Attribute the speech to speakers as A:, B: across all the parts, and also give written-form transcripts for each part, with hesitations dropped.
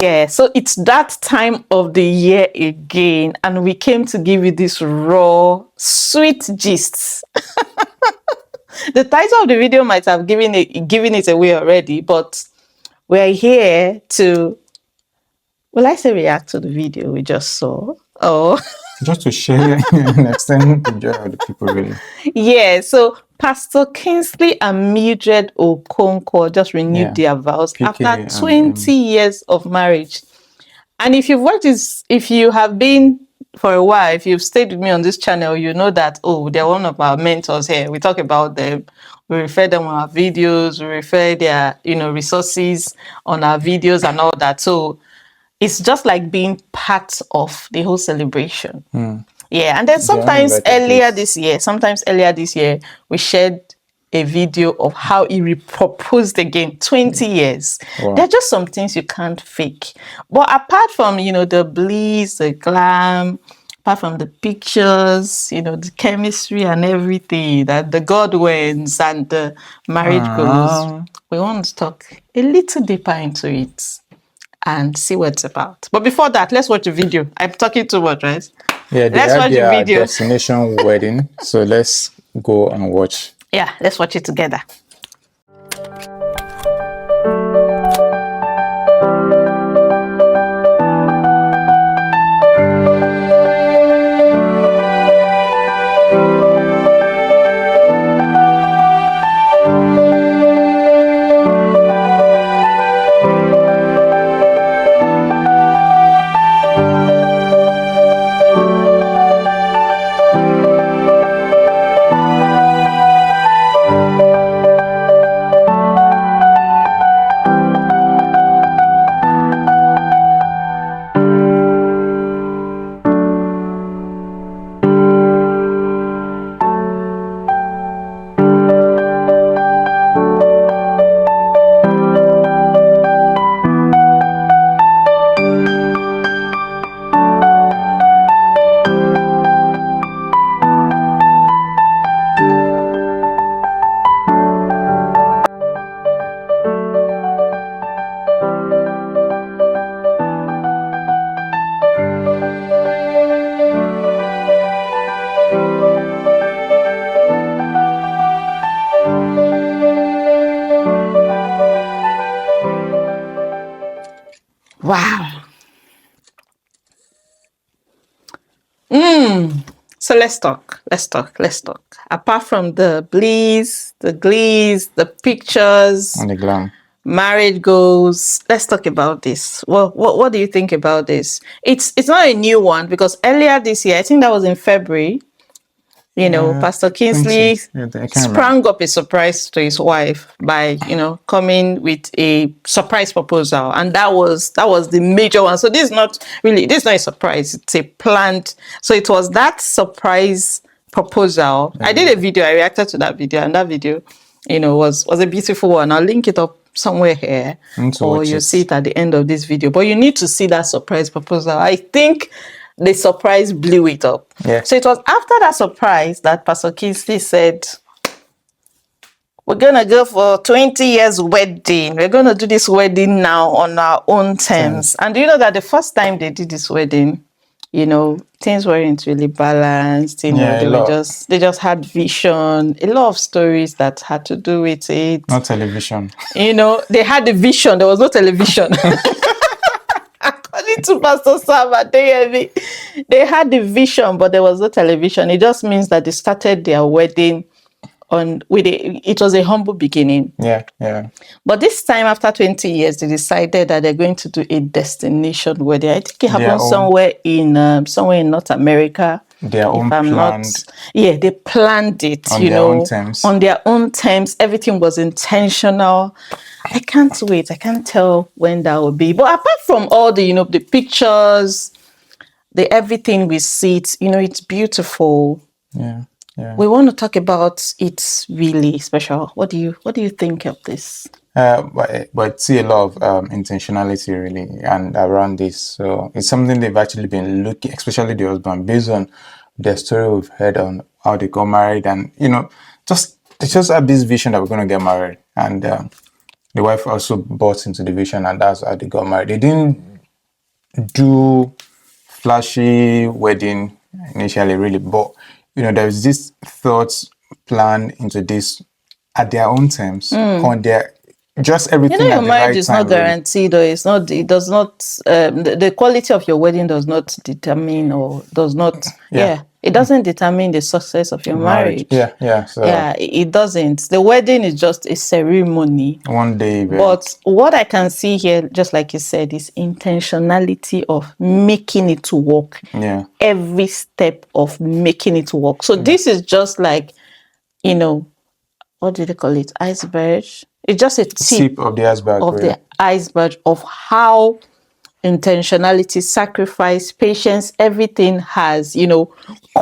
A: Yeah, so it's that time of the year again, and we came to give you this raw, sweet gist. The title of the video might have given it away already, but we're here to, will I say react to the video we just saw? Oh.
B: Just to share and extend the joy of the people, really.
A: Yeah, so Pastor Kingsley and Mildred Okonkwo just renewed their vows after 20 years of marriage. And if you've watched this, if you have been for a while, if you've stayed with me on this channel, you know that, oh, they're one of our mentors here. We talk about them. We refer them on our videos. We refer their, resources on our videos and all that. So it's just like being part of the whole celebration. Yeah, and then sometimes earlier this year, we shared a video of how he proposed again, 20 years. Wow. There are just some things you can't fake. But apart from, the bliss, the glam, apart from the pictures, the chemistry and everything, that the Godwins and the marriage goals, we want to talk a little deeper into it and see what it's about. But before that, let's watch the video. I'm talking too much, right?
B: Yeah, let's watch the video. Destination wedding. So let's go and watch.
A: Yeah, let's watch it together. Wow. So let's talk. Apart from the bliss, the glees, the pictures,
B: and the glam,
A: marriage goals, let's talk about this. Well, what do you think about this? It's not a new one, because earlier this year, I think that was in February, Pastor Kingsley sprang up a surprise to his wife by, coming with a surprise proposal. And that was the major one. So this is not a surprise. It's a planned. So it was that surprise proposal. I did a video. I reacted to that video. And that video, was a beautiful one. I'll link it up somewhere here. Or you'll see it at the end of this video. But you need to see that surprise proposal. I think the surprise blew it up.
B: Yeah.
A: So it was after that surprise that Pastor Kingsley said, we're going to go for 20 years wedding. We're going to do this wedding now on our own terms. And you know that the first time they did this wedding, things weren't really balanced. They just had vision, a lot of stories that had to do with it.
B: Not television.
A: They had the vision. There was no television. According to Pastor Sam and they had the vision, but there was no television. It just means that they started their wedding it was a humble beginning.
B: Yeah.
A: But this time, after 20 years, they decided that they're going to do a destination wedding. I think it happened somewhere in North America.
B: Their own planned.
A: They planned it,
B: on their own terms.
A: On their own terms. Everything was intentional. I can't wait. I can't tell when that will be. But apart from all the, the pictures, the everything we see, it's beautiful.
B: Yeah.
A: We want to talk about it's really special. What do you think of this?
B: But see a lot of intentionality really and around this. So it's something they've actually been looking, especially the husband, based on the story we've heard on how they got married, and they just had this vision that we're going to get married, and the wife also bought into the vision, and that's how they got married. They didn't do flashy wedding initially, really, but there's this thoughts plan into this at their own terms, on their just everything
A: your
B: at the
A: marriage
B: right
A: is
B: time.
A: not guaranteed, or it's not. It does not. The quality of your wedding does not determine, or does not. Yeah, it doesn't determine the success of your marriage.
B: Yeah. So
A: it doesn't. The wedding is just a ceremony,
B: one day event.
A: But what I can see here, just like you said, is intentionality of making it to work.
B: Yeah.
A: Every step of making it work. So this is just like, what do they call it? Iceberg. It's just a tip
B: of the iceberg.
A: The iceberg of how intentionality, sacrifice, patience, everything has,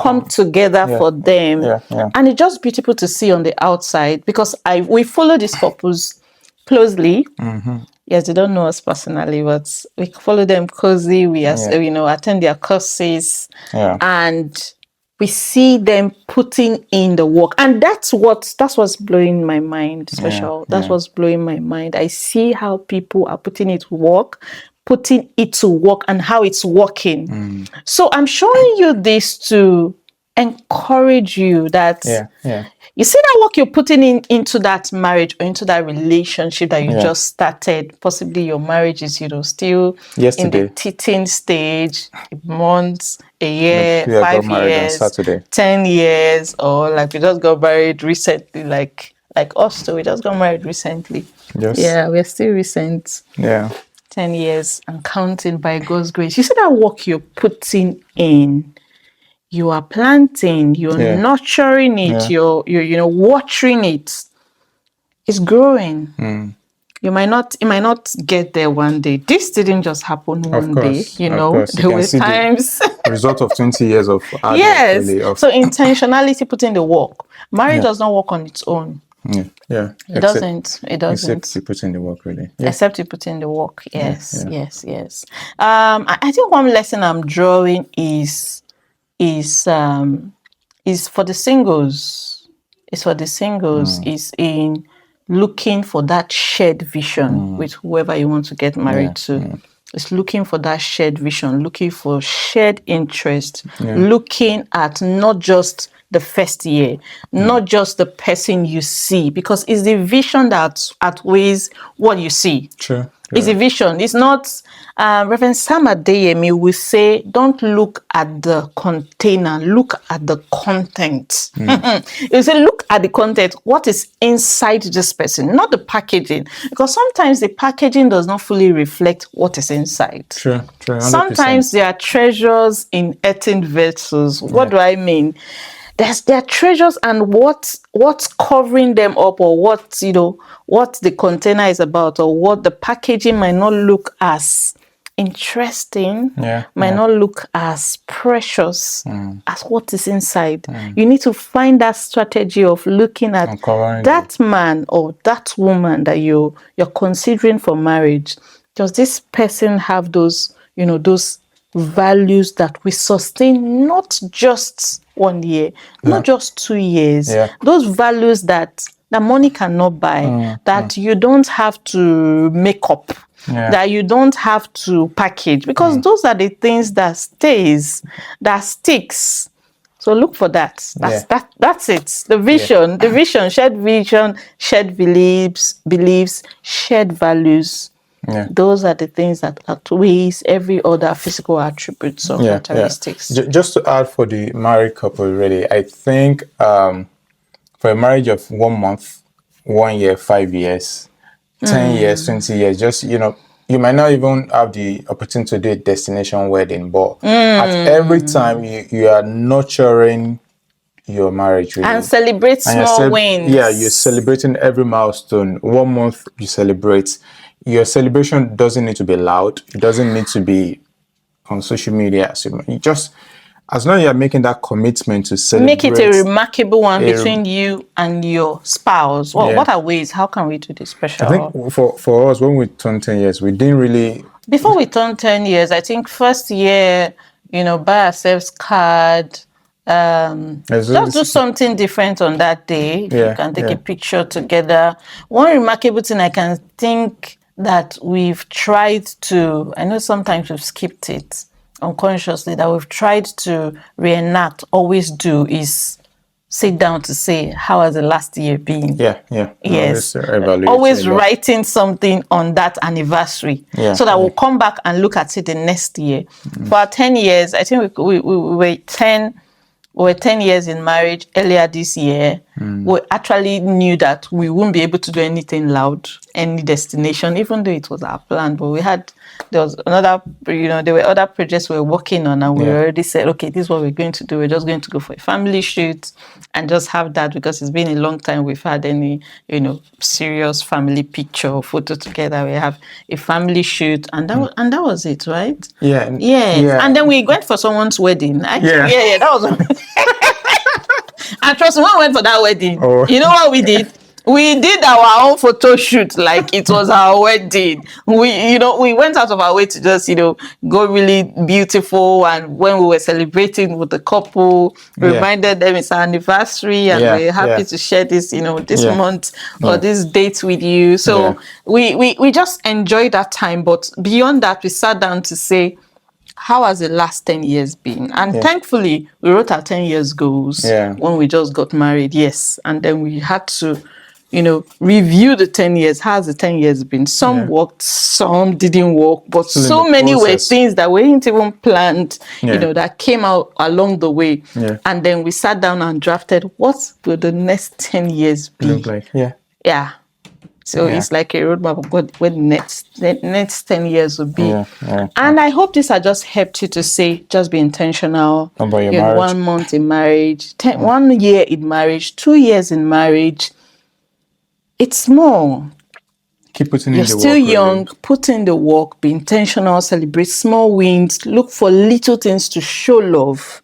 A: come together for them.
B: Yeah.
A: And it's just beautiful to see on the outside, because we follow these couples closely.
B: Mm-hmm.
A: Yes, they don't know us personally, but we follow them closely. We attend their courses, and we see them putting in the work. And that's what's blowing my mind, That's what's blowing my mind. I see how people are putting it to work, and how it's working. So I'm showing you this to encourage you that you see that work you're putting into that marriage, or into that relationship that you just started. Possibly your marriage is still in the teething stage, months, a year, 5 years, 10 years, or like we just got married recently, like us too. We just got married recently. Yeah, we're still recent. 10 years and counting by God's grace. You see that work you're putting in. You are planting, you're nurturing it, you're watering it. It's growing. It might not get there one day. This didn't just happen one day. There were times.
B: The result of 20 years of hard work.
A: Yes.
B: Really,
A: so intentionality, put in the work. Marriage does not work on its own. It doesn't.
B: Except you put in the work, really.
A: Except you put in the work. Yes. I think one lesson I'm drawing is for the singles. Is in looking for that shared vision with whoever you want to get married to. It's looking for that shared vision, looking for shared interest, looking at not just the first year, not just the person you see, because it's the vision that outweighs what you see.
B: Sure.
A: It's a vision. It's not, Reverend Sam Adeyemi will say, don't look at the container, look at the content. You say, look at the content, what is inside this person, not the packaging. Because sometimes the packaging does not fully reflect what is inside.
B: True. 100%.
A: Sometimes there are treasures in earthen vessels. What do I mean? There are treasures, and what's covering them up, or what the container is about, or what the packaging might not look as interesting, might not look as precious as what is inside. You need to find that strategy of looking at that man or that woman that you're considering for marriage. Does this person have those values that we sustain, not just 1 year, not just 2 years, those values that money cannot buy, that you don't have to make up, that you don't have to package, because those are the things that sticks. So look for that. That's it. The vision, shared vision, shared beliefs, shared values. Those are the things that outweighs every other physical attributes or characteristics.
B: Just to add for the married couple, really, I think for a marriage of 1 month, 1 year, 5 years, 10 years, 20 years, just, you might not even have the opportunity to do a destination wedding, but at every time you are nurturing your marriage, really.
A: And celebrate small wins.
B: Yeah, you're celebrating every milestone. 1 month, you celebrate. Your celebration doesn't need to be loud. It doesn't need to be on social media. So you just, as long as you're making that commitment to celebrate.
A: Make it a remarkable one between you and your spouse. What are ways? How can we do this special?
B: I think for us, when we turned 10 years, we didn't really...
A: Before we turned 10 years, I think first year, buy ourselves card. Just do something different on that day. You can take a picture together. One remarkable thing I can think that we've tried to, I know sometimes we've skipped it unconsciously, that we've tried to reenact, always do, is sit down to say, how has the last year been?
B: Yeah.
A: Yes.
B: Always
A: writing something on that anniversary, so that we'll come back and look at it the next year. For our 10 years, I think we were 10 years in marriage earlier this year. We actually knew that we wouldn't be able to do anything loud, any destination, even though it was our plan. But there was another, there were other projects we were working on, and we already said, okay, this is what we're going to do. We're just going to go for a family shoot and just have that, because it's been a long time we've had any, serious family picture or photo together. We have a family shoot, and that was it, right?
B: Yeah.
A: And then we went for someone's wedding. That was. And trust me, when we went for that wedding, you know what we did? We did our own photo shoot like it was our wedding. We went out of our way to just, go really beautiful. And when we were celebrating with the couple, we reminded them it's our anniversary, and we're happy to share this, this month or this date with you. So we just enjoyed that time. But beyond that, we sat down to say, how has the last 10 years been? And thankfully, we wrote our 10 years goals when we just got married. Yes. And then we had to, review the 10 years. How has the 10 years been? Some worked, some didn't work, but so many were things that we didn't even planned, that came out along the way. Yeah. And then we sat down and drafted, what will the next 10 years be?
B: Look like,
A: Yeah. So it's like a roadmap of what the next 10 years will be. And I hope this has just helped you to say, just be intentional.
B: About your marriage.
A: 1 month in marriage, 1 year in marriage, 2 years in marriage. It's small.
B: Keep putting in the work.
A: You're still young, put in the work, be intentional, celebrate small wins, look for little things to show love.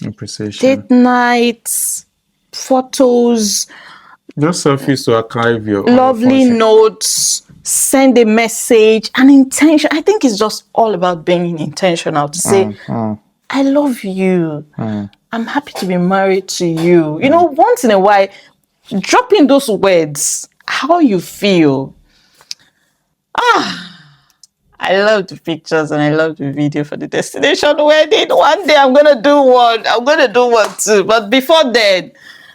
B: Appreciation.
A: Date nights, photos.
B: Just selfies to archive your
A: lovely notes, send a message, and intention. I think it's just all about being intentional to say, I love you. I'm happy to be married to you. Once in a while, dropping those words, how you feel. I love the pictures and I love the video for the destination wedding. One day I'm going to do one. I'm going to do one too. But before then,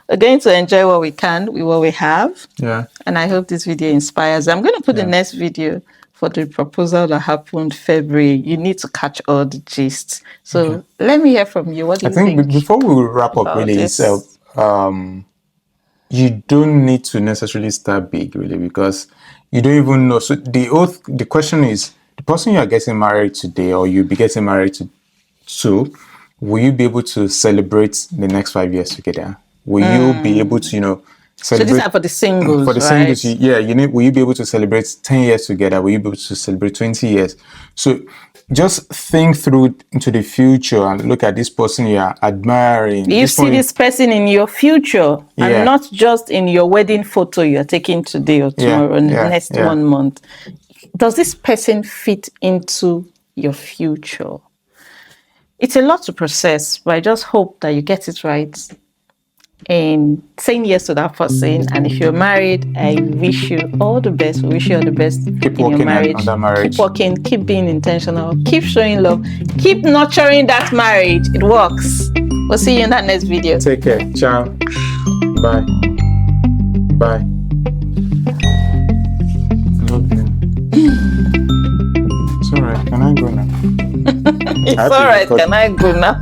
A: we're going to enjoy what we can with what we have.
B: Yeah.
A: And I hope this video inspires. I'm going to put the next video for the proposal that happened February. You need to catch all the gist. So let me hear from you. What do you think?
B: I think before we wrap up really itself, you don't need to necessarily start big really, because you don't even know. So the question is, the person you are getting married today or you'll be getting married to, will you be able to celebrate the next 5 years together? Will you be able to, celebrate?
A: So these are for the singles,
B: for the
A: right?
B: singles, will you be able to celebrate 10 years together? Will you be able to celebrate 20 years? So just think through into the future and look at this person you are admiring.
A: You see this person in your future and not just in your wedding photo you're taking today or tomorrow or the next 1 month. Does this person fit into your future? It's a lot to process, but I just hope that you get it right. And saying yes to that person. And if you're married, I wish you all the best. We wish you all the best
B: keep
A: in your marriage.
B: On that marriage.
A: Keep working, keep being intentional, keep showing love, keep nurturing that marriage. It works. We'll see you in that next video.
B: Take care. Ciao. Bye. Bye. Love you. It's alright. Can I go now?
A: It's alright. Can I go now?